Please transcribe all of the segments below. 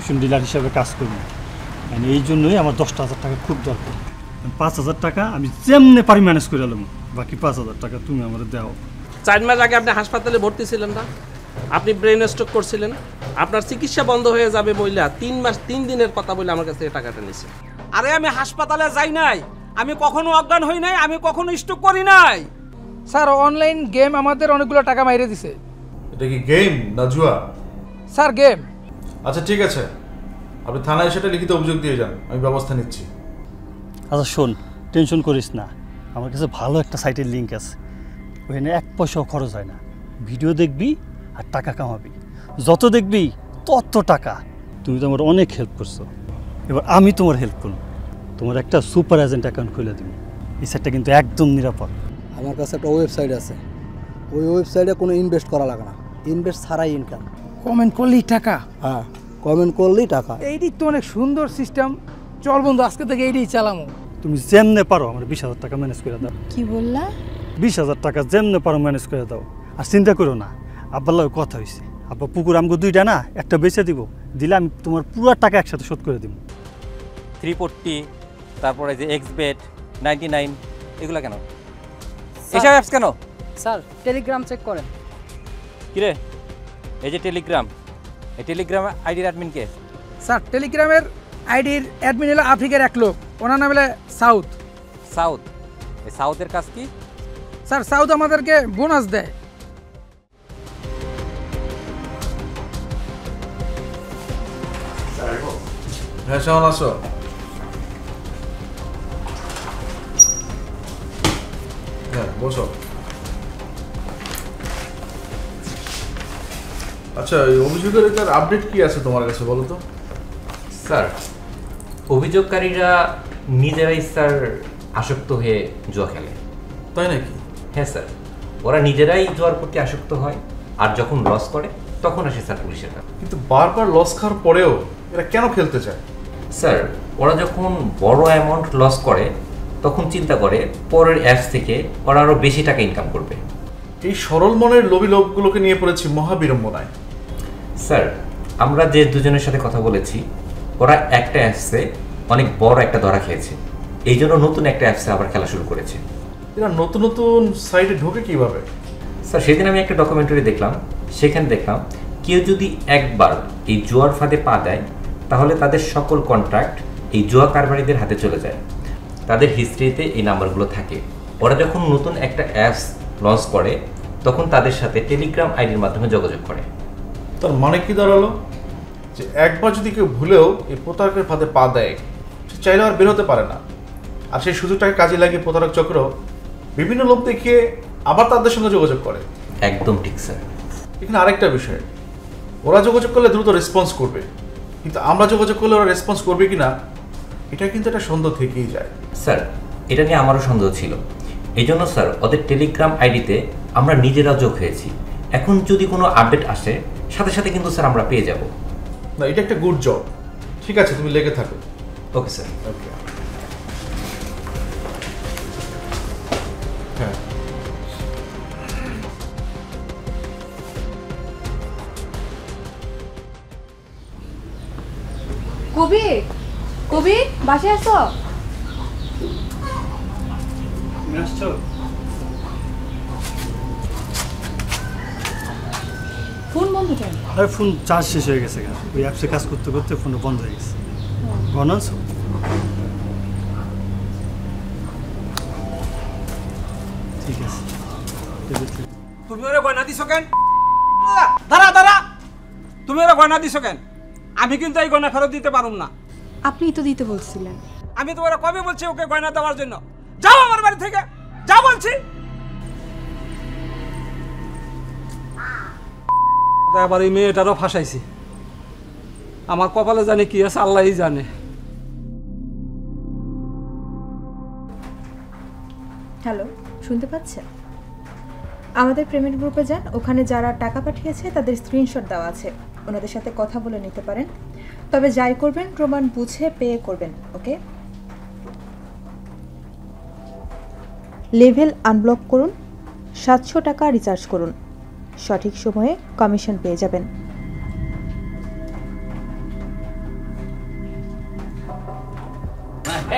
Television dealer হিসাবে কাজ করি, মানে এই জন্যই আমার 10,000 টাকা খুব দরকার। 5,000 টাকা আমি যেমনি পারি ম্যানেজ করে এলাম, বাকি 5,000 টাকা তুমি আমার দাও। 4 মাস আগে আপনি হাসপাতালে ভর্তি ছিলেন না? আপনি ব্রেন স্ট্রোক করছিলেন, আপনার চিকিৎসা বন্ধ হয়ে যাবে বইলা 3 মাস 3 দিনের কথা বলে আমার কাছ থেকে টাকাটা নিছে। আরে আমি হাসপাতালে যাই নাই, আমি কখনো অজ্ঞান হই নাই, আমি কখনো স্ট্রোক করি নাই। স্যার অনলাইন গেম আমাদের অনেকগুলো টাকা মাইরে দিছে। এটা কি গেম না জুয়া? Sir game. আচ্ছা ঠিক আছে, আপনি থানায় সেটা লিখিত অভিযোগ দিয়ে যান, আমি ব্যবস্থা নিচ্ছি। আচ্ছা শোন, টেনশন করিস না, আমার কাছে ভালো একটা সাইটের লিঙ্ক আছে, ওখানে 1 পয়সাও খরচ হয় না। ভিডিও দেখবি আর টাকা কামাবি, যত দেখবি তত টাকা। তুমি তো আমার অনেক হেল্প করছো, এবার আমি তোমার হেল্প করব, তোমার একটা সুপার এজেন্ট অ্যাকাউন্ট খুলে দিব। এই সাইটটা কিন্তু একদম নিরাপদ। আমার কাছে একটা ওয়েবসাইট আছে, ওই ওয়েবসাইটে কোনো ইনভেস্ট করা লাগে না, ইনভেস্ট ছাড়াই ইনকাম। কমেন্ট করলেই টাকা? হ্যাঁ, কমেন্ট করলেই টাকা। এইটি তো অনেক সুন্দর সিস্টেম, চল বন্ধু আজকে থেকে এইটাই চালামো। তুমি যেমনে পারো আমার 20,000 টাকা ম্যানেজ করে দাও। কি বললা? 20,000 টাকা যেমনে পারো ম্যানেজ করে দাও। আর চিন্তা করো না, আব্বার লগে কথা হয়েছে, আব্বা পুকুর আমগো 2টা না, একটা বেচে দিব, দিলে আমি তোমার পুরো টাকা একসাথে শোধ করে দিব। 340, তারপরে যে এক্সবেট 99, এগুলো কেন? এইসব অ্যাপস কেন? স্যার টেলিগ্রাম চেক করেন। কিরে, এই যে টেলিগ্রাম, এই টেলিগ্রাম আইডির অ্যাডমিন কে? স্যার টেলিগ্রামের আইডির অ্যাডমিন হলো আফ্রিকার এক লোক, ওনার নাম হলো সাউথ। সাউথ? এই সাউথের কাজ কি? স্যার সাউথ আমাদেরকে বোনাস দেয়। হ্যাঁ শাওন, আসো। হ্যাঁ বসো। আচ্ছা, এই অভিযোগের এটার আপডেট কি আছে তোমার কাছে বলো তো? স্যার, অভিযোগকারীরা নিজেরাই স্যার আসক্ত হয়ে জুয়া খেলে। তাই নাকি? হ্যাঁ স্যার, ওরা নিজেরাই জুয়ার প্রতি আসক্ত হয়, আর যখন লস করে তখন আসে স্যার পুলিশের কাছে। কিন্তু বারবার লস খাওয়ার পরেও এরা কেন খেলতে চায়? স্যার, ওরা যখন বড় অ্যামাউন্ট লস করে তখন চিন্তা করে পরের অ্যাপস থেকে ওরা আরও বেশি টাকা ইনকাম করবে। এই সরল মনের লোভী লোকগুলোকে নিয়ে পড়েছি মহাবিড়ম্বনায়। স্যার, আমরা যে দুজনের সাথে কথা বলেছি, ওরা একটা অ্যাপসে অনেক বড় একটা ধরা খেয়েছে, এই জন্য নতুন একটা অ্যাপসে আবার খেলা শুরু করেছে। এরা নতুন নতুন সাইটে ঢোকে কিভাবে? স্যার, সেদিন আমি একটা ডকুমেন্টারি দেখলাম, সেখানে দেখলাম কেউ যদি একবার এই জুয়ার ফাঁদে পা দেয় তাহলে তাদের সকল কন্ট্রাক্ট এই জুয়া কারবারিদের হাতে চলে যায়। তাদের হিস্ট্রিতে এই নাম্বারগুলো থাকে। ওরা যখন নতুন একটা অ্যাপস লঞ্চ করে তখন তাদের সাথে টেলিগ্রাম আইডির মাধ্যমে যোগাযোগ করে। তার মানে কি দাঁড়ালো, যে একবার যদি কেউ ভুলেও এই প্রতারকের ফাঁদে পা দেয়, সে চাইলে আর বেরোতে পারে না। আর সেই সুযোগটাকে কাজে লাগিয়ে প্রতারক চক্র বিভিন্ন লোক দেখিয়ে আবার তাদের সঙ্গে যোগাযোগ করে। একদম ঠিক স্যার। এখানে আরেকটা বিষয়, ওরা যোগাযোগ করলে দ্রুত রেসপন্স করবে, কিন্তু আমরা যোগাযোগ করলে ওরা রেসপন্স করবে কিনা এটা কিন্তু একটা সন্দেহ থেকেই যায়। স্যার, এটা নিয়ে আমারও সন্দেহ ছিল, এই জন্য স্যার ওদের টেলিগ্রাম আইডিতে আমরা নিজেরা যোগ হয়েছি। এখন যদি কোনো আপডেট আসে সাথে সাথে কিন্তু স্যার আমরা পেয়ে যাব। না, এটা একটা গুড জব। ঠিক আছে, তুমি লেগে থাকো। Okay sir. ওকে। হ্যাঁ, কবি, কবি বাসায় আসো। ফোন বন্ধ কেন? আরে ফোন চার্জ শেষ হয়ে গেছে, ওই অ্যাপসে কাজ করতে করতে ফোনটা বন্ধ হয়ে গেছে। ঘন আছো? ঠিক আছে। তুমি ওরা গয়না দিছো কেন? দাঁড়া দাঁড়া, তুমি ওরা গয়না দিছো কেন? আমি কিন্তু এই গয়না ফেরত দিতে পারুম না। আপনি তো দিতে বলছিলেন। আমি তো ওরা কবে বলছি ওকে গয়না দেওয়ার জন্য? যাও আমার বাড়ি থেকে, যাও বলছি। এবার এই মেয়েটারও ফাঁসাইছি, আমার কপালে জানে কি আছে আল্লাহই জানে। হ্যালো, শুনতে পাচ্ছেন? আমাদের পেমেন্ট গ্রুপে যান, ওখানে যারা টাকা পাঠিয়েছে তাদের স্ক্রিনশট দেওয়া আছে, ওনাদের সাথে কথা বলে নিতে পারেন। তবে যাই করবেন প্রমাণ বুঝে পে করবেন, ওকে? লেভেল আনব্লক করুন, 700 টাকা রিচার্জ করুন, সঠিক সময়ে কমিশন পেয়ে যাবেন।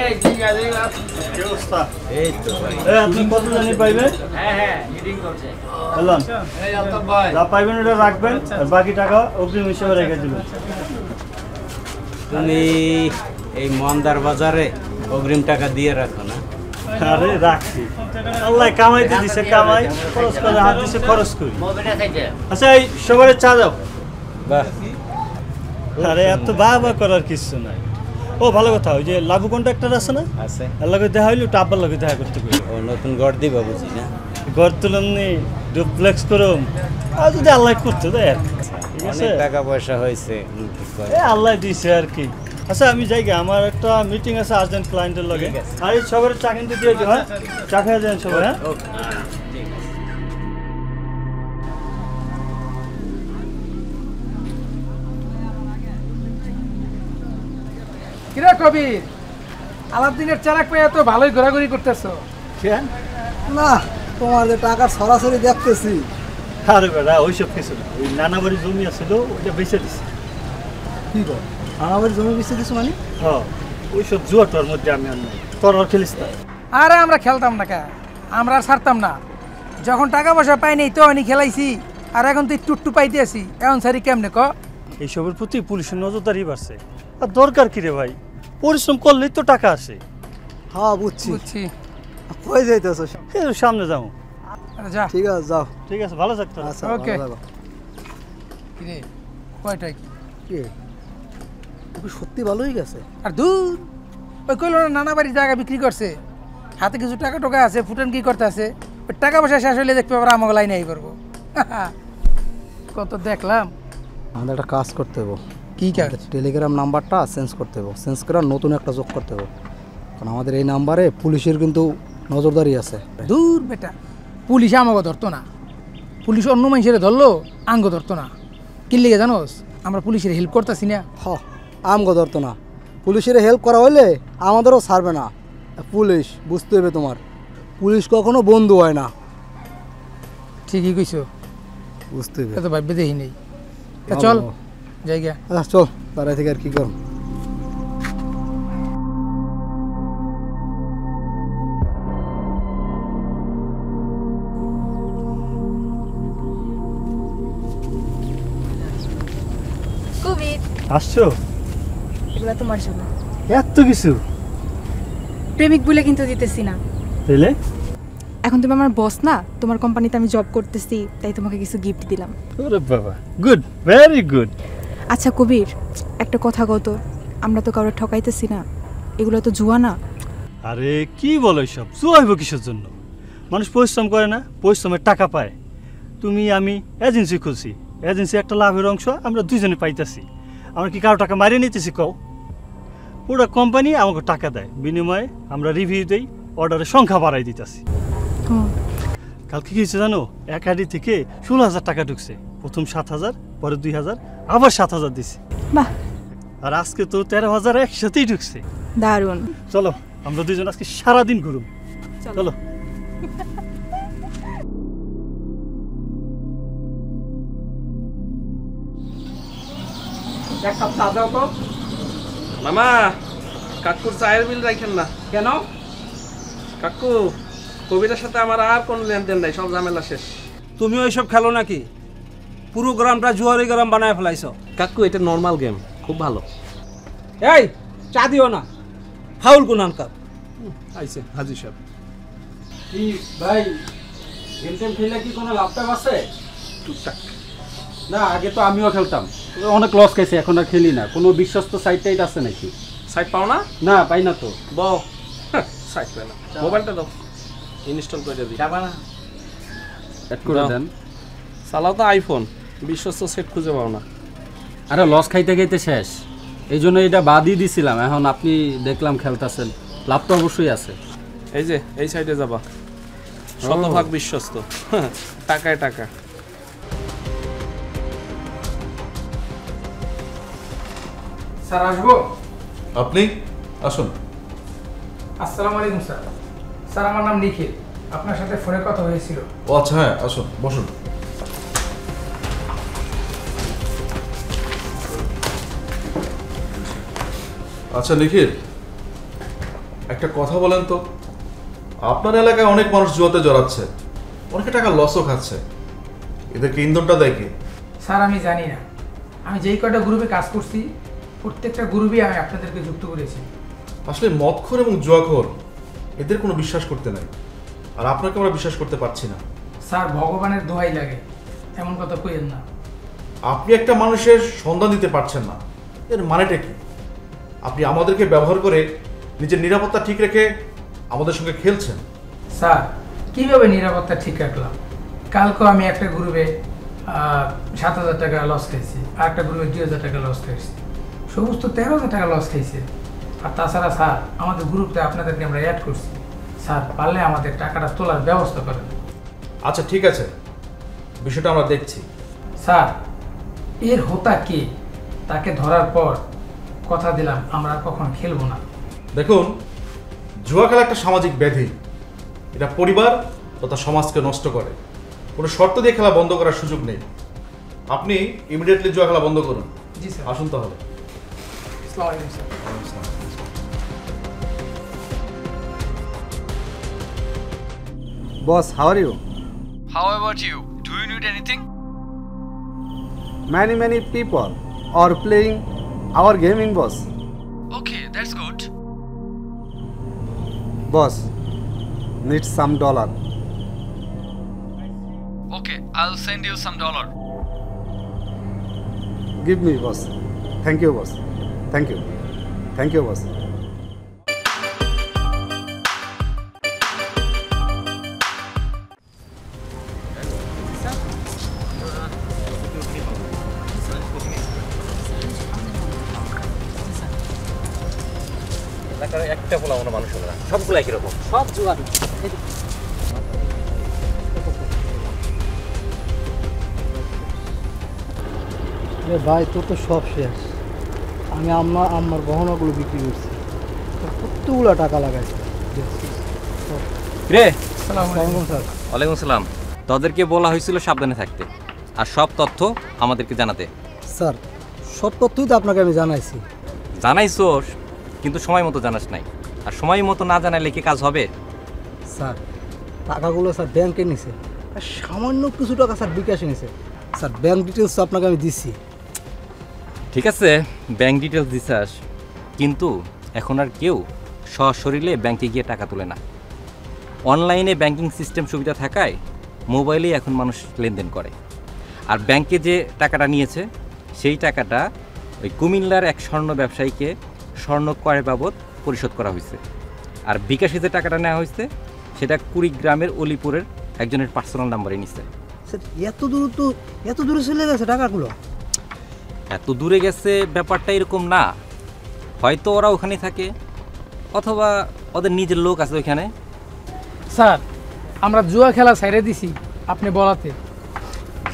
এই ঠিক আছে কি অবস্থা? এই তো ভাই আপনি কত জানি পাইবেন? হ্যাঁ মিটিং করছে বললাম এই আলতাফ ভাই যা পাইবেন ওটা রাখবেন আর বাকি টাকা অগ্রিম হিসেবে রেখে দিবেন। তুমি এই মন্দার বাজারে অগ্রিম টাকা দিয়ে রাখো না? আরে রাখছি, আল্লাহ কামাইতে দিছে, কামাই খরচ করে হাত দিছে, খরচ করি। আচ্ছা এই সবাই চা দাও। বাহ, আরে এত বাবা করার কিছু নাই। ও ভালো কথা, ওই যে লাভু কন্ট্রাক্টর আছে না, আছে আল্লাহকে দেখা হইলো, ওটা আব্বার লগে দেখা করতে কইলো। ও নতুন ঘর দিবা বুঝি না? ঘর তুলম নি, ডুপ্লেক্স করুম, আর যদি আল্লাহ করতে দেয় আর কি। ঠিক আছে, অনেক টাকা পয়সা হয়েছে আল্লাহ দিছে আর কি। আচ্ছা আমি যাই গে, আমার একটা মিটিং আছে আর্জেন্ট ক্লায়েন্টের লগে। আর এই সবার চা কিন্তু দিয়ে দিও, হ্যাঁ চা খেয়ে যান সবাই। হ্যাঁ কিরে কবির, আলাদিনের চারাক পেয়ে তো ভালোই ঘোরাঘুরি করতেছো। কেন না, তোমাদের টাকার সরাসরি দেখতেছি। আরে বেড়া ওইসব কিছু না, ওই নানা বাড়ি জমি আছিল ওইটা বেঁচে দিছে। কি কর, আমার জমি বেঁচে দিছো মানে? হ্যাঁ ওইসব জুয়াটার মধ্যে আমি আর নাই, তোর আর খেলিস না। আরে আমরা খেলতাম না কে, আমরা আর ছাড়তাম না। যখন টাকা পয়সা পাইনি তখনই খেলাইছি, আর এখন তুই টুট্টু পাইতে আসি, এখন সারি কেমনে ক? এইসবের প্রতি পুলিশের নজরদারি বাড়ছে। আর দরকার কি রে ভাই, পরিশ্রম করলেই তো টাকা আসে। হ্যাঁ বুঝছি। বুঝছি, কই যাইতেছো? সামনে যাও। আরে যা, ঠিক আছে যাও। ঠিক আছে, ভালো থাকতো। আচ্ছা ওকে। ভালো থাকো। কিরে কয়টাই কি? কি তুমি সত্যি ভালোই গেছে? আর দূর, ওই কইলো না নানা বাড়ির জায়গা বিক্রি করছে, হাতে কিছু টাকা টোকা আছে, ফুটান কি করতে আছে, ওই টাকা পয়সা শেষ হইলে দেখতে পাবো আমাকে লাইনে আই করবো। কত দেখলাম। আমাদের একটা কাজ করতে হবে। কি কাজ? টেলিগ্রাম নাম্বারটা চেঞ্জ করতে হবে, চেঞ্জ করে নতুন একটা যোগ করতে হবে, কারণ আমাদের এই নাম্বারে পুলিশের কিন্তু নজরদারি আছে। দূর বেটা, পুলিশ আমাকে ধরতো না, পুলিশ অন্য মানুষের ধরলো আঙ্গ ধরতো না। কি লিগে জানোস, আমরা পুলিশের হেল্প করতেছি না। হ, আমগো ধরতো না, পুলিশের হেল্প করা হইলে আমাদেরও ছাড়বে না। পুলিশ বুঝতে হবে তোমার, পুলিশ কখনো বন্ধু হয় না। ঠিকই কইছো, বুঝতে হবে। এত ভাববে দেখি নেই। তা চল জায়গা। আচ্ছা চল, তারাই থেকে আর কি করুন। কবির, আসছো? এগুলো তোমার জন্য। এত কিছু প্রেমিক বলে কিন্তু দিতেছি না। তাইলে এখন তুমি আমার বস না, তোমার কোম্পানিতে আমি জব করতেছি, তাই তোমাকে কিছু গিফট দিলাম। ওরে বাবা, গুড, ভেরি গুড। আচ্ছা কবির, একটা কথা কত, আমরা তো কাউকে ঠকাইতেছি না, এগুলো তো জুয়া না? আরে কি বলো সব, জুয়া হইব কিসের জন্য? মানুষ পরিশ্রম করে না, পরিশ্রমের টাকা পায়। তুমি আমি এজেন্সি খুলছি, এজেন্সি একটা লাভের অংশ আমরা দুইজনে পাইতেছি। আমরা কি কারো টাকা মারিয়ে নিতেছি? কও, পুরো কোম্পানি আমাকে টাকা দেয়, বিনিময়ে আমরা রিভিউ দেই, অর্ডারের সংখ্যা বাড়াই দিতেছি। কালকে কি হয়েছে জানো, এক আইডি থেকে 16,000 টাকা ঢুকছে। প্রথম 7,000, পরে 2,000, আবার 7,000 দিছে। বাহ, আর আজকে তো 13,000 একসাথেই ঢুকছে। দারুণ। চলো আমরা দুইজন আজকে সারাদিন ঘুরুম। চলো। এক কাপ চা দাও তো। মামা, কাকুর চায়ের বিল রাখেন না কেন? কাকু, কবিরের সাথে আমার আর কোনো লেনদেন নাই, সব ঝামেলা শেষ। তুমি ওইসব খেলো নাকি? পুরো গ্রামটা জুয়ারি গ্রাম বানায় ফেলাইছো। কাকু, এটা নর্মাল গেম, খুব ভালো। এই চা দিও না, ফাউল গুনান কাপ। আইছে হাজি সাহেব। কি ভাই, গেম টেম খেললে কি কোনো লাভটা আছে? টুকটাক। না, আগে তো আমিও খেলতাম, অনেক লস খাইছি, এখন আর খেলি না। কোনো বিশ্বস্ত সাইট টাইট আছে নাকি? সাইট পাও না? না, পাই না তো। বউ সাইট পাই না, মোবাইলটা দাও, ইনস্টল করে দিই। অ্যাড করে দেন। চালাও তো আইফোন, বিশ্বস্ত সেট খুঁজে পাও না। আরে লস খাইতে খাইতে শেষ, এই জন্য এটা বাদই দিছিলাম। এখন আপনি দেখলাম খেলতেছেন, লাভ তো অবশ্যই আছে। এই যে এই সাইডে যাবা, শতভাগ বিশ্বস্ত, টাকায় টাকা। স্যার আসবো? আপনি আসুন। আসসালামু আলাইকুম স্যার। স্যার আমার নাম নিখিল, আপনার সাথে ফোনে কথা হয়েছিল। ও আচ্ছা, হ্যাঁ আসুন, বসুন। আচ্ছা নিখিল, একটা কথা বলেন তো, আপনার এলাকায় অনেক মানুষ জুয়াতে জড়াচ্ছে, অনেকে টাকা লসও খাচ্ছে, এদেরকে ইন্ধনটা দেয় কি? স্যার আমি জানি না, আমি যেই কয়টা গ্রুপে কাজ করছি প্রত্যেকটা গ্রুপে আমি আপনাদেরকে যুক্ত করেছি। আসলে মদখোর এবং জুয়াখোর এদের কোনো বিশ্বাস করতে নাই, আর আপনাকে আমরা বিশ্বাস করতে পারছি না। স্যার ভগবানের দোহাই লাগে, এমন কথা কইেন না। আপনি একটা মানুষের সন্ধান দিতে পারছেন না, এর মানেটা কি? আপনি আমাদেরকে ব্যবহার করে নিজের নিরাপত্তা ঠিক রেখে আমাদের সঙ্গে খেলছেন। স্যার কীভাবে নিরাপত্তা ঠিক রাখলাম? কালকেও আমি একটা গ্রুপে 7,000 টাকা লস খাইছি, আর একটা গ্রুপে 2,000 টাকা লস খাইছি, সমস্ত 13,000 টাকা লস খাইছে। আর তাছাড়া স্যার আমাদের গ্রুপে আপনাদেরকে আমরা অ্যাড করছি, স্যার পারলে আমাদের টাকাটা তোলার ব্যবস্থা করেন। আচ্ছা ঠিক আছে, বিষয়টা আমরা দেখছি। স্যার এর হোতা কে, তাকে ধরার পর কথা দিলাম আমরা আর কখনো খেলবো না। দেখুন, জুয়া খেলা একটা সামাজিক ব্যাধি, এটা পরিবার তথা সমাজকে নষ্ট করে। কোনো শর্ত দিয়ে খেলা বন্ধ করার সুযোগ নেই। আপনি ইমিডিয়েটলি জুয়া খেলা বন্ধ করুন। জি স্যার। আসুন তাহলে। আসসালামু আলাইকুম sir. Boss, how are you? How about you? Do you need anything? Many people are playing our gaming, boss. Okay, that's good. Boss, need some dollar. Okay, I'll send you some dollar. Give me, boss. Thank you, boss. Thank you. Thank you, boss. এলাকার একটা পোলা কোনো মানুষ হলো না, সবগুলো একই রকম, সব জুয়ারি। ভাই তোর তো সব শেষ। আমি আমার গহনাগুলো বিক্রি করছি, কতগুলো টাকা লাগাইছি। রে আসসালামু আলাইকুম স্যার। ওয়ালাইকুম আসসালাম। তোদেরকে বলা হয়েছিল সাবধানে থাকতে আর সব তথ্য আমাদেরকে জানাতে। স্যার সব তথ্যই তো আপনাকে আমি জানাইছি। জানাইছোস, কিন্তু সময় মতো জানাস নাই। আর সময় মতো না জানাইলে কি কাজ হবে? স্যার টাকাগুলো স্যার ব্যাংকে নিছে, আর সামান্য কিছু টাকা স্যার বিকাশে নিছে। স্যার ব্যাংক ডিটেলস তো আপনাকে আমি দিচ্ছি। ঠিক আছে, ব্যাংক ডিটেলস দিছাস, কিন্তু এখন আর কেউ সশরীরে ব্যাংকে গিয়ে টাকা তোলে না। অনলাইনে ব্যাংকিং সিস্টেম সুবিধা থাকায় মোবাইলেই এখন মানুষ লেনদেন করে। আর ব্যাংকে যে টাকাটা নিয়েছে সেই টাকাটা ওই কুমিল্লার এক স্বর্ণ ব্যবসায়ীকে স্বর্ণ ক্রয় বাবদ পরিশোধ করা হয়েছে। আর বিকাশে যে টাকাটা নেওয়া হয়েছে সেটা কুড়িগ্রামের অলিপুরের একজনের পার্সোনাল নাম্বারে নিচ্ছে। স্যার এত দূরে চলে গেছে টাকাগুলো? এত দূরে গেছে ব্যাপারটা এরকম না, হয়তো ওরা ওখানে থাকে অথবা ওদের নিজের লোক আছে ওইখানে। স্যার আমরা জুয়া খেলা ছেড়ে দিছি আপনি বলাতে।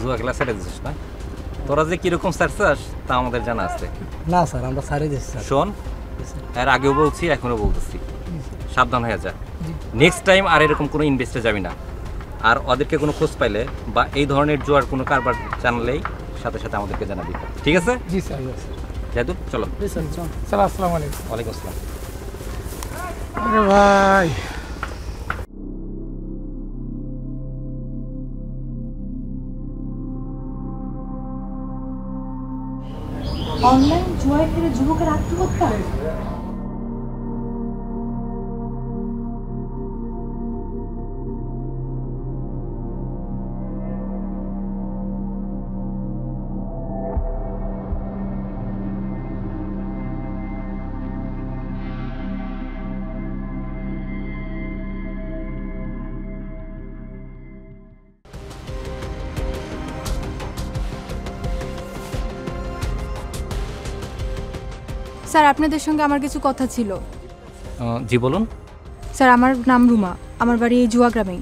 জুয়া খেলা ছেড়ে দিচ্ছিস না? তোরা যে কীরকম চাস তা আমাদের জানা আছে। না স্যার আমরা ছাড়িয়ে দিচ্ছি স্যার। শোন, এর আগেও বলছি এখনও বলতেছি, সাবধান হয়ে যা। নেক্সট টাইম আর এরকম কোনো ইনভেস্টে যাবি না। আর ওদেরকে কোনো খোঁজ পাইলে বা এই ধরনের জুয়ার কোনো কারবার জানলেই সাথে সাথে আমাদেরকে জানাবি, ঠিক আছে? জি স্যার। জাদুল চলো। স্যার আসসালামু আলাইকুম। ওয়ালাইকুম আসসালাম। আরে ভাই অনলাইন জুয়ায় খেলে যুবকের আত্মহত্যা। স্যার আপনাদের সঙ্গে আমার কিছু কথা ছিল। জি বলুন। স্যার আমার নাম রুমা, আমার বাড়ি এই জুয়া গ্রামেই।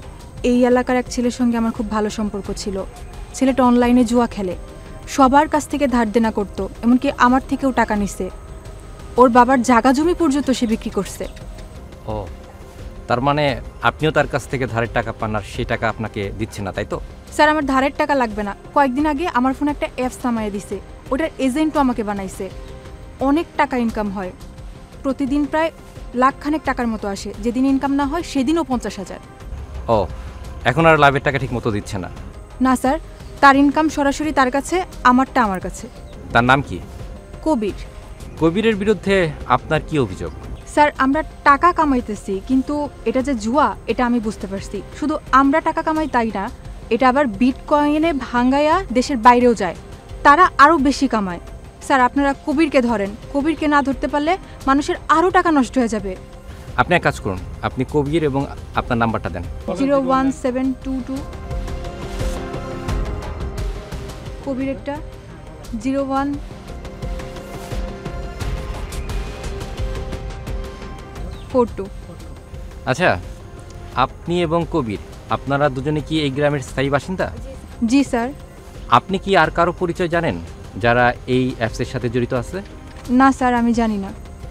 এই এলাকার এক ছেলের সঙ্গে আমার খুব ভালো সম্পর্ক ছিল। ছেলেটা অনলাইনে জুয়া খেলে, সবার কাছ থেকে ধার দেনা করতো, এমনকি আমার থেকেও টাকা নিছে। ওর বাবার জায়গা জমি পর্যন্ত সে বিক্রি করছে। ও, তার মানে আপনিও তার কাছ থেকে ধারের টাকা পান আর সেই টাকা আপনাকে দিচ্ছে না, তাই তো? স্যার আমার ধারের টাকা লাগবে না। কয়েকদিন আগে আমার ফোনে একটা অ্যাপস নামাইয়ে দিছে, ওটার এজেন্টও আমাকে বানাইছে। অনেক টাকা ইনকাম হয়, প্রতিদিন প্রায় লাখখানেক টাকার মতো আসে, যেদিন ইনকাম না হয় সেদিনও 50,000। ও, এখন আর লাভের টাকা ঠিক মতো দিচ্ছে না? না স্যার, তার ইনকাম সরাসরি তার কাছে, আমারটা আমার কাছে। তার নাম কি? কবির। কবিরের বিরুদ্ধে আপনার কি অভিযোগ? স্যার, আমরা টাকা কামাইতেছি, কিন্তু এটা যে জুয়া এটা আমি বুঝতে পারছি। শুধু আমরা টাকা কামাই তাই না, এটা আবার বিটকয়েনে ভাঙ্গাইয়া দেশের বাইরেও যায়, তারা আরও বেশি কামায়। স্যার, আপনারা কবিরকে ধরেন, কবিরকে না ধরতে পারলে মানুষের আরও টাকা নষ্ট হয়ে যাবে। আপনি এক কাজ করুন, আপনি কবির এবং আপনার নাম্বারটা দেন। 01722 কবির একটা 0142। আচ্ছা, আপনি এবং কবির আপনারা দুজনে কি এই গ্রামের স্থায়ী বাসিন্দা? জি স্যার। আপনি কি আর কারো পরিচয় জানেন যারা এই অ্যাপসের সাথে জড়িত আছে? না স্যার, আমি জানি না।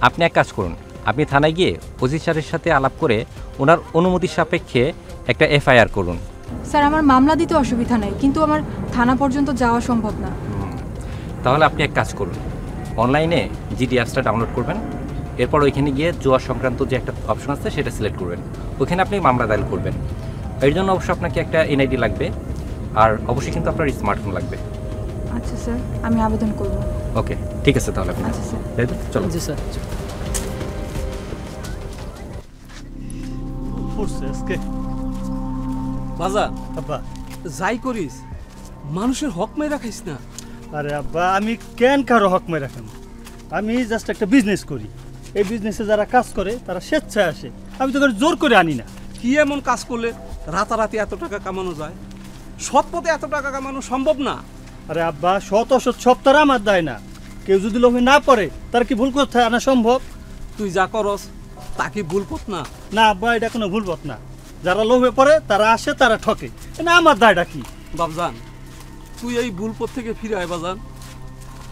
আপনি এক কাজ করুন, আপনি থানায় গিয়ে ওসি স্যারের সাথে আলাপ করে ওনার অনুমতি সাপেক্ষে একটা এফআইআর করুন। স্যার, আমার মামলা দিতে অসুবিধা নেই, কিন্তু আমার থানা পর্যন্ত যাওয়া সম্ভব না। তাহলে আপনি এক কাজ করুন, অনলাইনে জিডি অ্যাপসটা ডাউনলোড করবেন, এরপর ওইখানে গিয়ে জুয়া সংক্রান্ত যে একটা অপশন আছে সেটা সিলেক্ট করবেন, ওইখানে আপনি মামলা দায়ের করবেন। এর জন্য অবশ্যই আপনাকে একটা এনআইডি লাগবে, আর অবশ্যই কিন্তু আপনার স্মার্টফোন লাগবে। আচ্ছা স্যার, আমি আবেদন করব। ওকে, ঠিক আছে তাহলে। আচ্ছা স্যার, চলো। জি স্যার। বাজার আব্বা, যাই করিস মানুষের হক মেরে রাখিস না। আরে আব্বা, আমি কেন কারো হক মেরে রাখেন? আমি জাস্ট একটা বিজনেস করি, এই বিজনেসে যারা কাজ করে তারা স্বেচ্ছায় আসে, আমি তো জোর করে আনি না। কি এমন কাজ করলে রাতারাতি এত টাকা কামানো যায়? সৎ পথে এত টাকা কামানো সম্ভব না। আরে আব্বা, শত অসৎ সব তারা আমার দেয় না, কেউ যদি লোভে না পড়ে তার কি ভুল করতে আনা সম্ভব? তুই যা করস তা কি ভুল পথ না? না আব্বা, এটা কোনো ভুল পথ না। যারা লোভে পড়ে তারা আসে, তারা ঠকে, না আমার দায়টা কি? বাবজান, তুই এই ভুল পথ থেকে ফিরে আয় বাজান।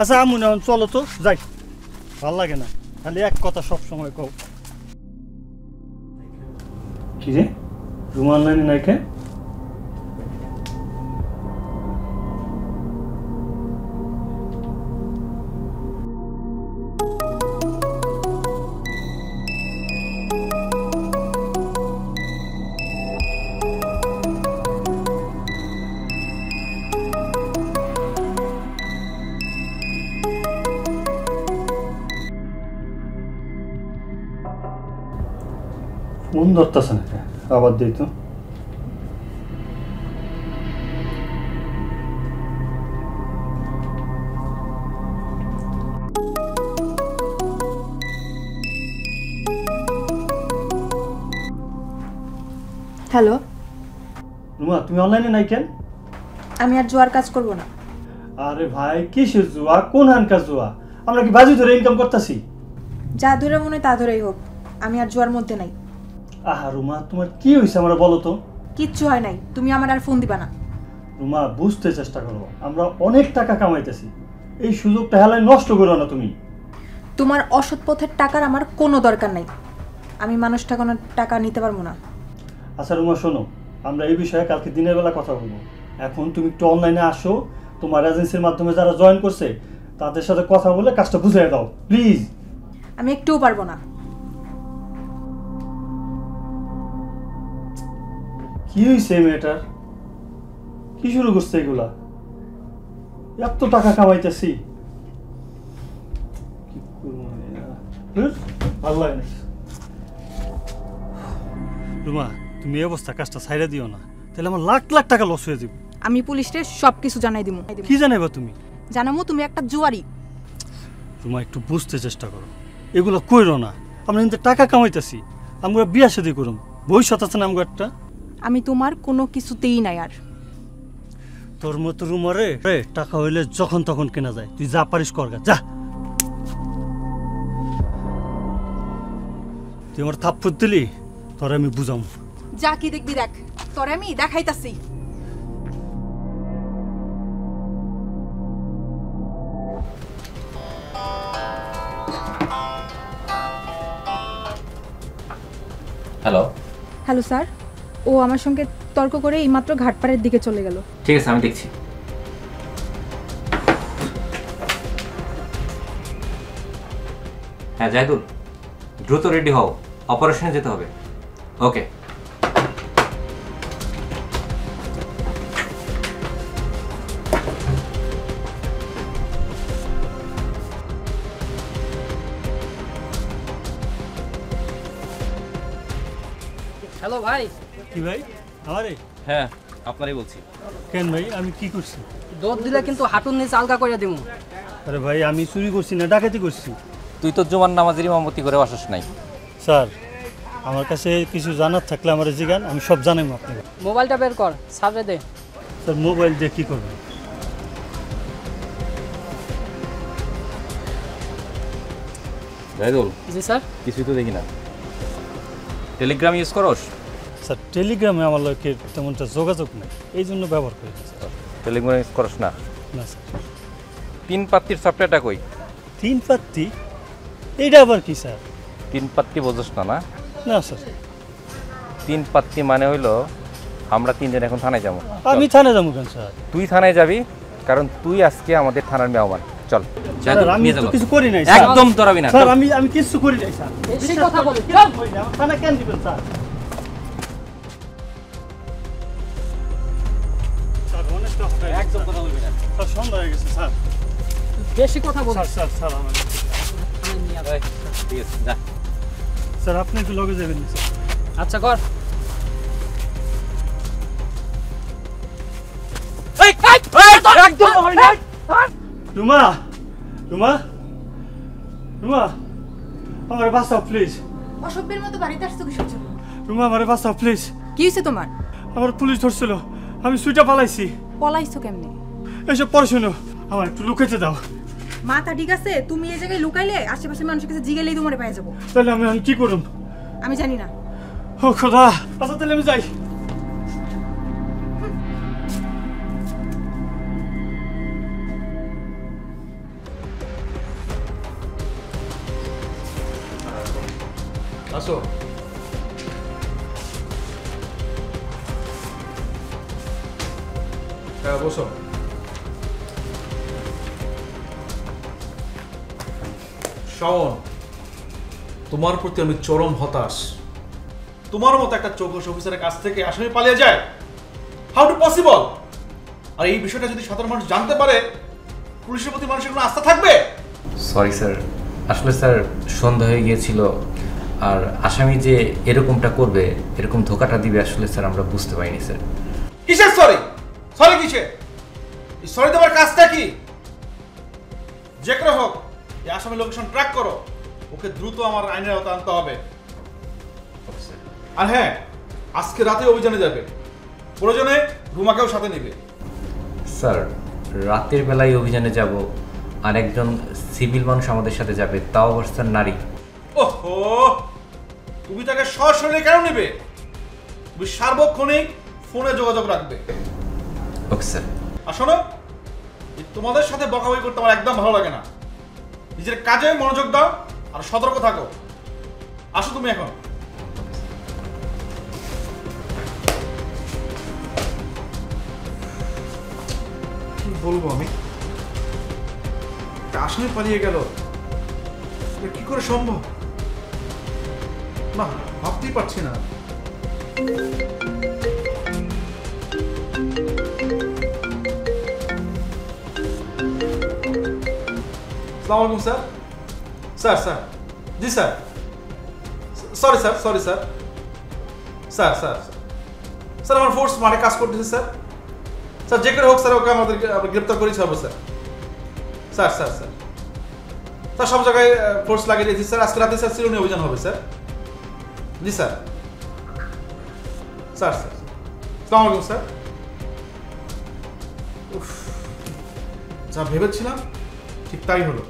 আচ্ছা আমু, এখন চলো তো যাই, ভাল লাগে না খালি এক কথা সব সময় কও। কি রে, রুমাল নানি নাই কে? ফোন ধরতেছে না, আবার দিই তো। হ্যালো, রুমা, তুমি অনলাইনে নাই কেন? আমি আর জুয়ার কাজ করব না। আরে ভাই, কিসের জুয়া? কোন হানকার জুয়া? আমরা কি বাজি ধরে ইনকাম করতেছি? যা ধরে মনে তা ধরেই হোক, আমি আর জুয়ার মধ্যে নাই। আহা রুমা, তোমার কি হয়েছে আমরা বলো তো? কিচ্ছু হয় নাই, তুমি আমার আর ফোন দিবা না। রুমা, বুঝতে চেষ্টা করো, আমরা অনেক টাকা কামাইতেছি, এই সুযোগটা হেলায় নষ্ট করো না তুমি। তোমার অসৎ পথের টাকার আমার কোনো দরকার নাই, আমি মানুষ ঠকানোর টাকা নিতে পারবো না। আচ্ছা রুমা, শোনো, আমরা এই বিষয়ে কালকে দিনের বেলা কথা বলবো। এখন তুমি একটু অনলাইনে আসো, তোমার এজেন্সির মাধ্যমে যারা জয়েন করছে তাদের সাথে কথা বলে কাজটা বুঝিয়ে দাও প্লিজ। আমি একটুও পারবো না। কি হয়েছে মেয়েটার? কি শুরু করছে এগুলা? এত টাকা কামাইতেছি, রুমা তুমি এই অবস্থা কাজটা ছাইড়া দিও না, তাহলে আমার লাখ লাখ টাকা লস হয়ে যাবে। আমি পুলিশকে সব কিছু জানাই দিব। কি জানাইবা তুমি? জানামু তুমি একটা জুয়ারি। রুমা, একটু বুঝতে চেষ্টা করো, এগুলো কইরো না। আমরা কিন্তু টাকা কামাইতেছি, আমরা বিয়া শাদী করুম, ভবিষ্যৎ আছে না আমগো একটা। আমি তোমার কোনো কিছুতেই নাই আর। তোর মতো রুমারে টাকা হইলে যখন তখন কেনা যায়, তুই যা পারিস করগা যা। তুই আমার থাপ্পড় দিলি, তোর আমি বুঝাম। যা কি দেখবি দেখ, তোরে আমি দেখাইতাছি। হ্যালো। হ্যালো স্যার, ও আমার সঙ্গে তর্ক করে এইমাত্র ঘাটপাড়ের দিকে চলে গেল। ঠিক আছে, আমি দেখছি। হ্যাঁ জাহিদুল, দ্রুত রেডি হও, অপারেশনে যেতে হবে। ওকে। হ্যালো ভাই। কি ভাই আমারে? হ্যাঁ আপনারই বলছি। কেন ভাই আমি কি করছি? দৌড় দিলে কিন্তু হাঁটুর নিচে আলগা করে দিব। আরে ভাই আমি চুরি করছি না ডাকাতি করছি। তুই তো জুমার নামাজের ইমামতি করে আসিস নাই। স্যার আমার কাছে কিছু জানার থাকলে আমার জিগান, আমি সব জানাই আপনাকে। মোবাইলটা বের কর, সাবরে দে। স্যার মোবাইল দিয়ে কী করবেন? জাহিদুল। জি স্যার। কিছুই তো দেখি না। টেলিগ্রাম ইউজ করস? স্যার টেলিগ্রামে আমার লোকে তেমনটা যোগাযোগ নেই, এই জন্য ব্যবহার করি স্যার। টেলিগ্রাম ইউজ করস না? না স্যার। 3 পাত্তির সফটওয়্যারটা কই? 3 পাত্তি? এইটা আবার কি স্যার? 3 পাত্তি বোঝস না? না না স্যার। 3 পাত্তি মানে হইলো আমরা 3 জন এখন থানায় যাবো। আমি থানায় যাবো কেন স্যার? তুই থানায় যাবি কারণ তুই আজকে আমাদের থানার মেহমান। চল। আমি তো কিছু করি নাই। একদম তোরাবি না। স্যার আমি কিছু করি নাই স্যার। বেশি কথা বলি। আমার থানা কেন দিবেন স্যার? একদম কথা বলবি না। স্যার সন্ধ্যা হয়ে গেছে স্যার। বেশি কথা বল। স্যার স্যার আমার ঠিক আছে যা। স্যার আপনি একটু লগে যাবেন স্যার। আচ্ছা কর। একদম হয় না। রুমা রুমা রুমা আমার বাঁচাও প্লিজ। অসভ্যের মতো বাড়িতে আসছো কিসের জন্য? রুমা আমার বাঁচাও প্লিজ। কি হয়েছে তোমার? আমার পুলিশ ধরছিল, আমি সুইটা পালাইছি। পলাইছো কেমনে? এসব পরে শোনো, আমার একটু লুকাইতে দাও। মাথা ঠিক আছে? তুমি এই জায়গায় লুকাইলে আশেপাশের মানুষের কাছে জিগেলেই তোমারে পেয়ে যাবো। তাহলে আমি কি করুম? আমি জানি না। ও খোদা, আচ্ছা তাহলে আমি যাই। আসো। হ্যাঁ বসো। শাওন, তোমার প্রতি আমি চরম হতাশ। তোমার মতো একটা চৌকস অফিসারের কাছ থেকে আসামি পালিয়ে যায়, হাউ টু পসিবল? আর এই বিষয়টা যদি সাধারণ মানুষ জানতে পারে, পুলিশের প্রতি মানুষের কোনো আস্থা থাকবে? সরি স্যার, আসলে স্যার সন্ধ্যা হয়ে গিয়েছিল, আর আসামি যে এরকমটা করবে, এরকম ধোকাটা দিবে, আসলে স্যার আমরা বুঝতে পারিনি স্যার। কিসের সরি? সরি কিসের? এই সরি দেওয়ার কাজটা কি? যে করে হোক এই আসামি লোকেশন ট্র্যাক করো, ওকে দ্রুত আমার আইনের আওতায় আনতে হবে। আর হ্যাঁ, আজকে রাতে অভিযানে যাবে, প্রয়োজনে রুমাকেও সাথে নেবে। স্যার রাতের বেলায় অভিযানে যাব, আর একজন সিভিল মানুষ আমাদের সাথে যাবে, তাও আবার স্যার নারী। ওহো, তুমি তাকে সরাসরি কেন নেবে? তুমি সার্বক্ষণিক ফোনে যোগাযোগ রাখবে। Okay sir. আর শোনো, তোমাদের সাথে বকাবকি করতে আমার একদম ভালো লাগে না। নিজের কাজে মনোযোগ দাও আর সতর্ক থাকো। আসো তুমি এখন। কি বলবো আমি? আসামি পালিয়ে গেল, কি করে সম্ভব? না, ভাবতেই পারছি না। আসসালামু আলাইকুম স্যার। স্যার স্যার জি sir, sorry sir, sorry sir. Sir sir sir আমার ফোর্স মাঠে কাজ করতেছে স্যার। স্যার যে করে হোক স্যার ওকে আমাদেরকে গ্রেপ্তার করেই ছাড়বো sir. Sir sir sir sir সব জায়গায় ফোর্স লাগিয়ে দিয়েছি স্যার। আজকে রাতে স্যার সিলোনি অভিযান হবে স্যার। জি স্যার। স্যার স্যার আসসালামু আলাইকুম স্যার। উফ, যা ভেবেছিলাম ঠিক তাই হলো।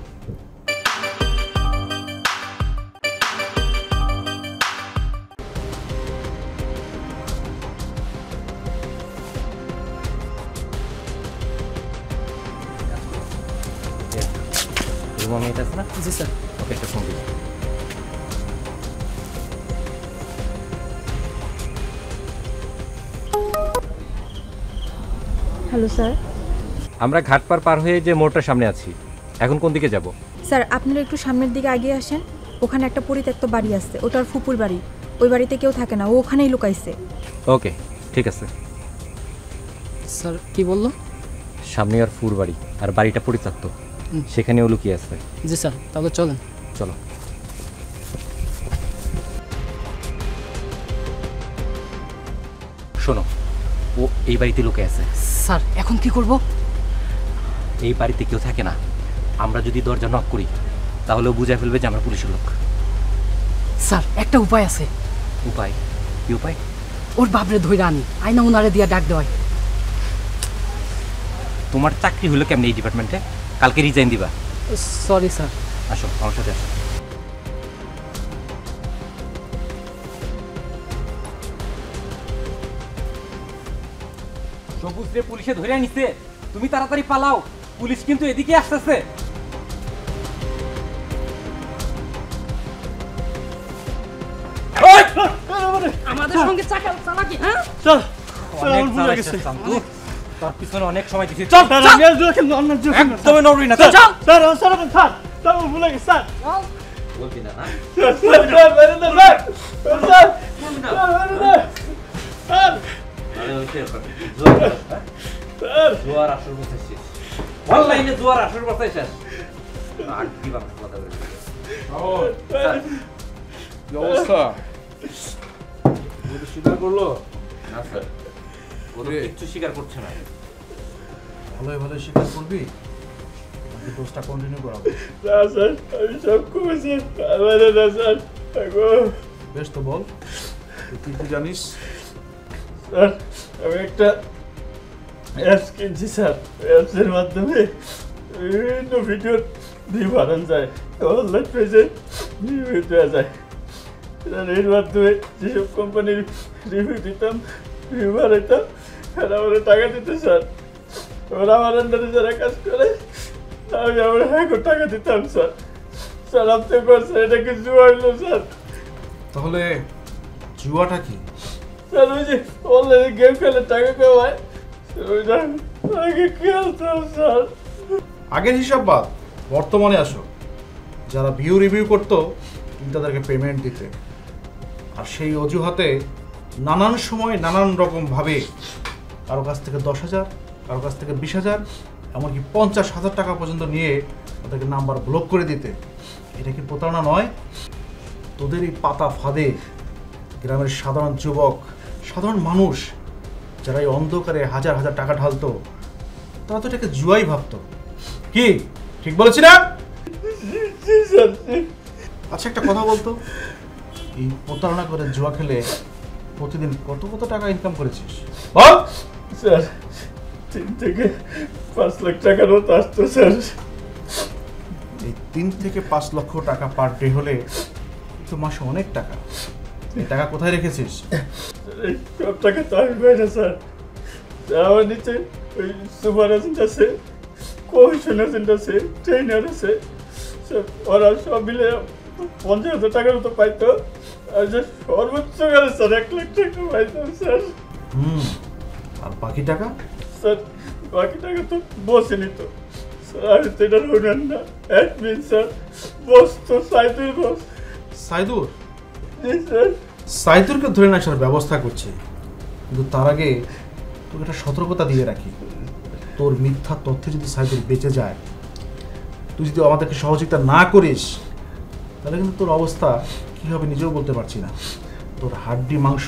রুমা মেয়েটা আছে না? জি স্যার। ওকে একটা ফোন দিই। Hello sir. আমরা ঘাটপার পার হয়ে যে মোড়টার সামনে আছি, এখন কোন দিকে যাব? স্যার আপনারা একটু সামনের দিকে এগিয়ে আসেন, ওখানে একটা পরিত্যক্ত বাড়ি আছে, ওটার ফুপুর বাড়ি। ওই বাড়িতে কেউ থাকে না, ও ওখানেই লুকাইছে। ওকে, ঠিক আছে। স্যার কি বললো? সামনে আর ফুর বাড়ি, আর বাড়িটা পরিত্যক্ত, সেখানেও লুকিয়ে আছে। জি স্যার, তাহলে চলেন। চলো। শোনো, ও এই বাড়িতে লুকিয়ে আছে। স্যার এখন কি করব? এই বাড়িতে কেউ থাকে না, আমরা যদি দরজা নক করি তাহলে ও বুঝে ফেলবে যে আমরা পুলিশের লোক। স্যার একটা উপায় আছে। উপায়? কি উপায়? ওর বাপরে ধইরা আনি, আইনা উনারে দিয়া ডাক দেওয়াই। তোমার চাকরি হলো কেমন এই ডিপার্টমেন্টে? কালকে রিজাইন দিবা। Sorry sir. আসো আমার সাথে আসো। সবুজ রে পুলিশে ধরে নিছে, তুমি তাড়াতাড়ি পালাও, পুলিশ কিন্তু এদিকে আসতেছে। আমাদের সঙ্গে চালাকি, হ্যাঁ? চল আমার ভুল হয়ে গেছে। তার পিছনে অনেক সময় দিছি। চল একদম নড়বি না। চল স্যার স্যার স্যার ভুল হয়ে গেছে স্যার। বলবি না না? জোয়ার আসর বসাইছিস, অনলাইনে জোয়ার আসর বসাইছিস। আর কি বাংলা কথা বলছিস? কি অবস্থা? ওদের স্বীকার করলো? না স্যার, ও তো কিচ্ছু স্বীকার করছে না। ভালোই ভালোই স্বীকার করবি, বাকি দোষটা কন্টিনিউ করাবো। না স্যার, আমি সব করেছি। আমার না স্যার। বেশ তো বল, তুই কি জানিস? স্যার আমি একটা অ্যাপস কিনছি স্যার। অ্যাপসের মাধ্যমে বিভিন্ন ভিডিও দিয়ে বানানো যায়, অনলাইন পেজে রিভিউ দেওয়া যায়। স্যার এর মাধ্যমে যেসব কোম্পানির রিভিউ দিতাম, রিভিউ বানাইতাম, তারা আমার টাকা দিত স্যার। ওরা আমার আন্ডারে যারা কাজ করে আমি আমার টাকা দিতাম স্যার। স্যার আপনি করছেন, এটা কি জুয়া হইল স্যার? তাহলে জুয়াটা কি? স্যার ওই যে অনলাইনে গেম খেলে টাকা কামায়, ওইটা আগে খেলতাম স্যার। আগের হিসাব বাদ, বর্তমানে আসো। যারা ভিউ রিভিউ করতো তুমি তাদেরকে পেমেন্ট দিতে, আর সেই অজুহাতে নানান সময় নানান রকম ভাবে কারো কাছ থেকে 10,000, কারো কাছ থেকে 20,000, এমনকি 50,000 টাকা পর্যন্ত নিয়ে তাদেরকে নাম্বার ব্লক করে দিতে। এটা কি প্রতারণা নয়? তোদের এই পাতা ফাঁদে গ্রামের সাধারণ যুবক, সাধারণ মানুষ যারা এই অন্ধকারে হাজার হাজার টাকা ঢালতো, তারা তো এটাকে জুয়াই ভাবতো। কি ঠিক বলেছি না? আচ্ছা একটা কথা বলতো, এই প্রতারণা করে জুয়া খেলে প্রতিদিন কত কত টাকা ইনকাম করেছিস বল? স্যার 3 থেকে 5 লাখ টাকার মতো আসতো স্যার। এই 3 থেকে 5 লক্ষ টাকা পার ডে হলে তো মাসে অনেক টাকা। এই টাকা কোথায় রেখেছিস? এই সব টাকা তো আমি পাই না স্যার। আমার নিচে ওই সুপার এজেন্ট আছে, কমিশন এজেন্ট আছে, ট্রেনার আছে স্যার। ওরা সব মিলে 50,000 টাকার মতো পাইতো। আর যে সর্বোচ্চ গেলে স্যার 1 লাখ টাকা পাইতাম স্যার। আর বাকি টাকা? স্যার বাকি টাকা তো বসে নিত স্যার। আমি তো এটার হইলেন না অ্যাডমিন স্যার। বস তো সাইদুর বস। সাইদুর? জি স্যার। সাইদুরকে ধরে না আসার ব্যবস্থা করছে, কিন্তু তার আগে তোকে একটা সতর্কতা দিয়ে রাখি। তোর মিথ্যা তথ্যে যদি সাইদুর বেঁচে যায়, তুই যদি আমাদেরকে সহযোগিতা না করিস, তাহলে কিন্তু তোর অবস্থা কী হবে নিজেও বলতে পারছি না। তোর হাড্ডি মাংস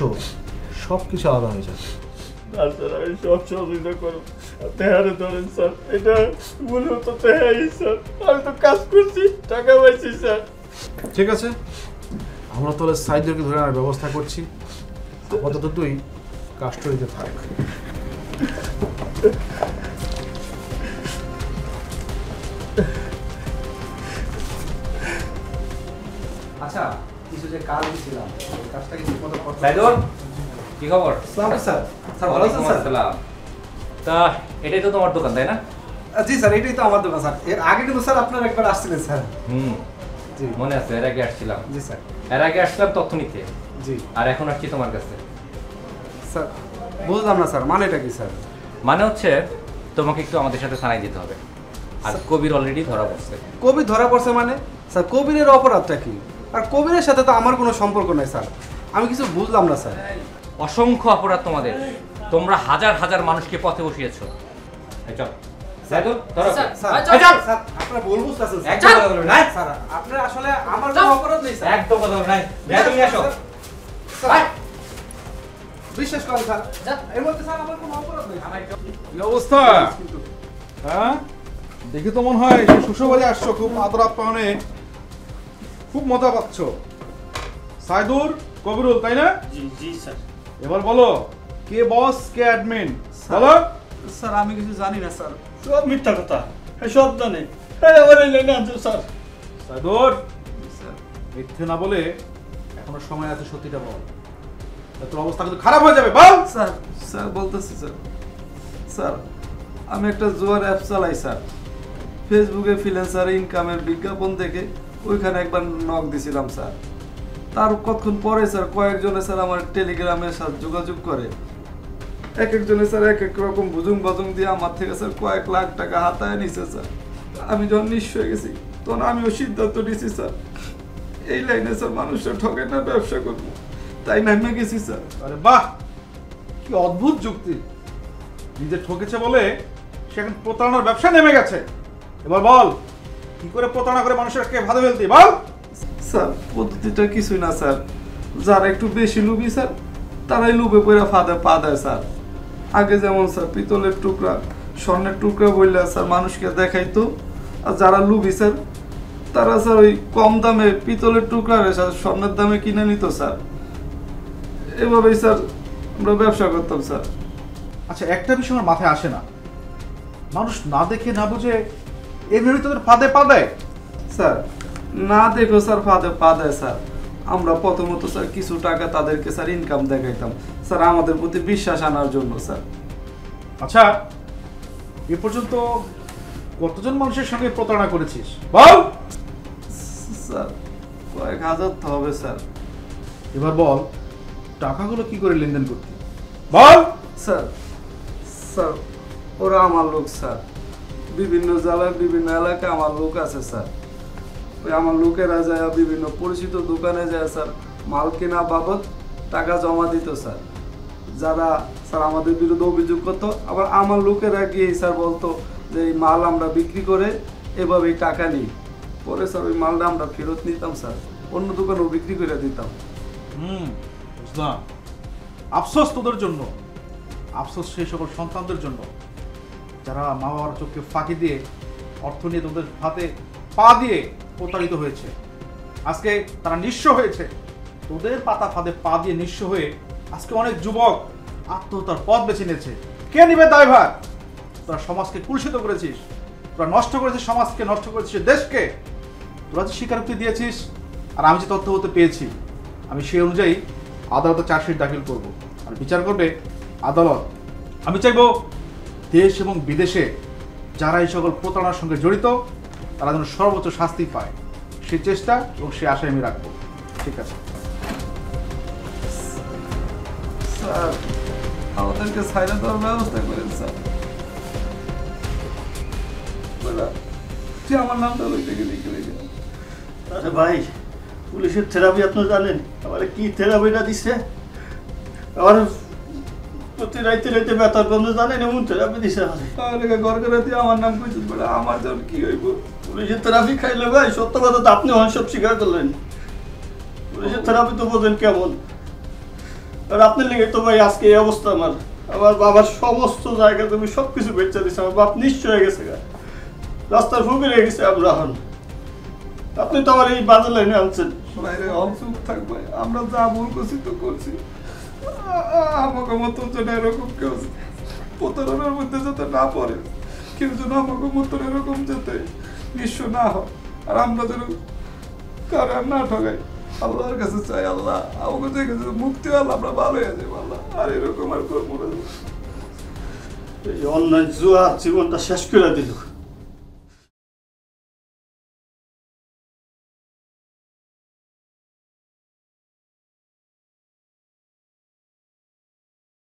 সব কিছু আলাদা হয়ে যাবে। না স্যার, আমি সব সহযোগিতা করব। তেহারে ধরেন স্যার, এটা মূলত তেহাই স্যার। আমি তো কাজ করছি, টাকা পাইছি স্যার। ঠিক আছে, আমরা তাহলে সাইদুরকে ধরে আনার ব্যবস্থা করছি। আপাতত তুই কাস্টডিতে থাক। আচ্ছা কিছু যে কাজ দিছিলাম, এই কাজটা কি ঠিকমতো করতে? সাইদুর কি খবর? আসসালামু স্যার। স্যার ভালো আছেন স্যার? তা এটাই তো তোমার দোকান তাই না? জি স্যার, এটাই তো আমার দোকান স্যার। এর আগে কিন্তু স্যার আপনারা একবার আসছিলেন স্যার। জি মনে আছে, এর আগে আসছিলাম। জি স্যার। এর আগে আসলাম তথ্য নিতে। জি। আর এখন আসছি তোমার কাছে। স্যার বুঝলাম না স্যার, মানেটা কি স্যার? মানে হচ্ছে তোমাকে একটু আমাদের সাথে থানায় যেতে হবে। আর কবির অলরেডি ধরা পড়ছে। কবির ধরা পড়ছে মানে? স্যার কবিরের অপরাধটা কি? আর কবিরের সাথে তো আমার কোনো সম্পর্ক নাই স্যার, আমি কিছু বুঝলাম না স্যার। অসংখ্য অপরাধ তোমাদের, তোমরা হাজার হাজার মানুষকে পথে বসিয়েছো। এই চল সাইদুল, ধরো। এই চল। স্যার আপনারা ভুল বুঝতেছেন স্যার। একদম কথা বলবেন না। স্যার আপনারা আসলে আমার কোনো অপরাধ নেই স্যার। একদম কথা বলবেন না। ব্যাগ নিয়ে আসো। স্যার বিশ্বাস করেন স্যার, এর মধ্যে স্যার আমার কোনো অপরাধ নেই। কি অবস্থা? হ্যাঁ, দেখে তো মনে হয় শ্বশুরবাড়ি আসছো, খুব আদর আপ্যায়নে খুব মজা পাচ্ছ। সাইদুর, কবিরুল, তাই না? জি জি স্যার। এবার বলো কে বস কে অ্যাডমিন বলো। স্যার আমি কিছু জানি না স্যার। সব মিথ্যা কথা, সব জানে। আমার এই লাইনে আনছো স্যার। সাইদুর, মিথ্যে না বলে এখনো সময় আছে, সত্যিটা বল, তোর অবস্থা কিন্তু খারাপ হয়ে যাবে। বল। স্যার স্যার বলতেছি স্যার, স্যার আমি একটা জুয়ার অ্যাপ চালাই স্যার। ফেসবুকে ফ্রিল্যান্সার ইনকামের বিজ্ঞাপন দেখে ওইখানে একবার নক দিছিলাম স্যার। তার কতক্ষণ পরে স্যার কয়েকজনে স্যার আমার টেলিগ্রামের সাথে যোগাযোগ করে। এক একজনে স্যার এক এক রকম বুজুং বাজুং দিয়ে আমার থেকে স্যার কয়েক লাখ টাকা হাতায় নিছে স্যার। আমি যখন নিঃস্ব হয়ে গেছি তখন আমিও সিদ্ধান্ত নিয়েছি স্যার এই লাইনে স্যার মানুষের ঠকে না ব্যবসা করবো, তাই নামে গেছি স্যার। আরে বাহ, কি অদ্ভুত যুক্তি! নিজে ঠকেছে বলে সে এখন প্রতারণার ব্যবসা নেমে গেছে। এবার বল কি করে প্রতারণা করে মানুষকে ভাদে ফেলতি, বল। স্যার পদ্ধতিটা কিছুই না স্যার, যারা একটু বেশি লুবি স্যার তারাই লুবে পড়ে ফাঁদে পা দেয় স্যার। আগে যেমন স্যার পিতলের টুকরা স্বর্ণের টুকরা বললে স্যার মানুষকে দেখাইতো, আর যারা লুবি স্যার তারা স্যার ওই কম দামে পিতলের টুকরা স্যার স্বর্ণের দামে কিনে নিত স্যার। এভাবেই স্যার আমরা ব্যবসা করতাম স্যার। আচ্ছা, একটা বিষয় আমার মাথায় আসে না, মানুষ না দেখে না বুঝে এমনি তোদের ফাঁদে পা দেয়। স্যার না দেখো স্যার ফাঁদে পা দেয় স্যার। আমরা প্রথমত স্যার কিছু টাকা তাদেরকে স্যার ইনকাম দেখাইতাম স্যার আমাদের প্রতি বিশ্বাস আনার জন্য স্যার। আচ্ছা, এ পর্যন্ত কতজন মানুষের সঙ্গে প্রতারণা করেছিস বল। স্যার কয়েক হাজার তো হবে স্যার। এবার বল টাকাগুলো কি করে লেনদেন করতি বল। স্যার স্যার ওরা আমার লোক স্যার, বিভিন্ন জেলায় বিভিন্ন এলাকায় আমার লোক আছে স্যার। ওই আমার লোকেরা যায় বিভিন্ন পরিচিত দোকানে যায় স্যার মাল কেনা বাবদ টাকা জমা দিত স্যার। যারা স্যার আমাদের বিরুদ্ধে অভিযোগ করতো, আবার আমার লোকেরা গিয়ে স্যার বলতো যে এই মাল আমরা বিক্রি করে এভাবেই টাকা নিই। পরে স্যার ওই মালটা আমরা ফেরত নিতাম স্যার, অন্য দোকানেও বিক্রি করে দিতাম। বুঝলাম। আফসোস তোদের জন্য, আফসোস সেই সকল সন্তানদের জন্য যারা মা বাবার চোখকে ফাঁকি দিয়ে অর্থ নিয়ে তোদের হাতে পা দিয়ে প্রতারিত হয়েছে। আজকে তারা নিঃস্ব হয়েছে, তোদের পাতা ফাঁদে পা দিয়ে নিঃস্ব হয়ে আজকে অনেক যুবক আত্মহত্যার পথ বেছে নিয়েছে। কে নিবে দায়ভার? তোরা সমাজকে কুলসিত করেছিস, তোরা নষ্ট করেছিস সমাজকে, নষ্ট করেছিস দেশকে। তোরা যে স্বীকারোক্তি দিয়েছিস আর আমি যে তথ্য হতে পেয়েছি, আমি সেই অনুযায়ী আদালতে চার্জশিট দাখিল করব, আর বিচার করবে আদালত। আমি চাইব দেশ এবং বিদেশে যারা এই সকল প্রতারণার সঙ্গে জড়িত তারা যেন সর্বোচ্চ শাস্তি পায়, সে চেষ্টা এবং সে আশায় আমি রাখবো। ঠিক আছে স্যার, আমাদেরকে ছাইরা দেওয়ার ব্যবস্থা করেন স্যার। আমার নামটা লইতে গেলে আরে ভাই, পুলিশের থেরাপি আপনি জানেন আমার কি থেরাপিটা দিচ্ছে? আমার প্রতি রাইতে রাইতে ব্যথার গন্ধ জানেন, এমন থেরাপি দিচ্ছে ঘর করে দিয়ে আমার নাম কইছিস বলে আমার জন্য কি হইব? পুলিশের থেরাপি খাইলে ভাই সত্য কথা তো আপনি সব স্বীকার করলেন। পুলিশের থেরাপি তো বোঝেন কেমন, আর আপনার লেগে তো ভাই আজকে এই অবস্থা। আমার বাবার সমস্ত জায়গা তুমি সবকিছু বেচা দিচ্ছে, আমার বাপ নিশ্চয় হয়ে গেছে, রাস্তার ফুকে রয়ে গেছে। এখন আপনি তো আমার এই বাজার লাইনে আনছেন। চুপ থাকবে, আমরা যা ভুল করছি তো করছি। আমাকে মতন যেন এরকম কেউ প্রতারণার মধ্যে যাতে না পড়ে, কেউ যেন আমাকে মতন এরকম যাতে নিঃস্ব না হয়, আর আমরা যেন কারো না ঠকাই। আল্লাহর কাছে চাই, আল্লাহ আমাকে দেখে মুক্তি হল আমরা ভালো হয়ে যাবো আল্লাহ, আর এরকম আর করবো না। এই অন্যায় জুয়া জীবনটা শেষ করে দিল।